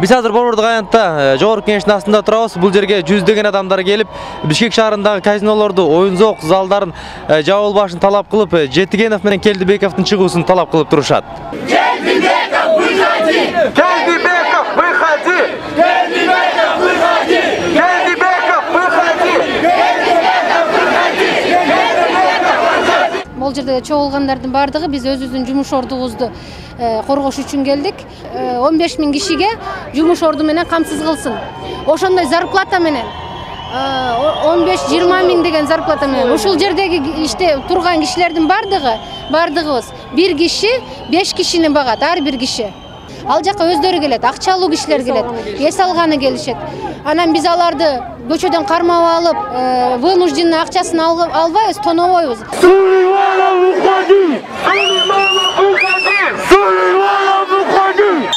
Biz hazır Борбордук аянтта жогорку кеңештин астында турабыз. Бул жерге жүздөгөн адамдар келип, Бишкек шаарындагы казинолорду, оюн-зоок залдарын жабылбашын талап кылып, Жетигенов менен Келдибековдун чыгуусун талап кылып турушат. Келдибеков, выходи! Келдибеков, выходи! Келдибеков, выходи! Келдибеков, выходи! Бул жерде чогулгандардын бардыгы биз өзүбүздүн жумуш ордубузду коргош үчүн келдик. 15 000 кишиге жумуш орду менен камсыз кылсын. Ошондой зарплата менен 15-20 миң деген зарплата менен ушул жердеги иште турган кишилердин бардыгыбыз бир киши 5 кишини багат, ар бир киши. Ал жака өздөрү келет, акчалуу кишилер келет, эс алганы келишет. Анан биз аларды көчөдөн кармап алып, вынужденный акчасын албайбыз, тонобойбуз. Сулейманов, уходи! Сулейманов, уходи! Сулейманов, уходи!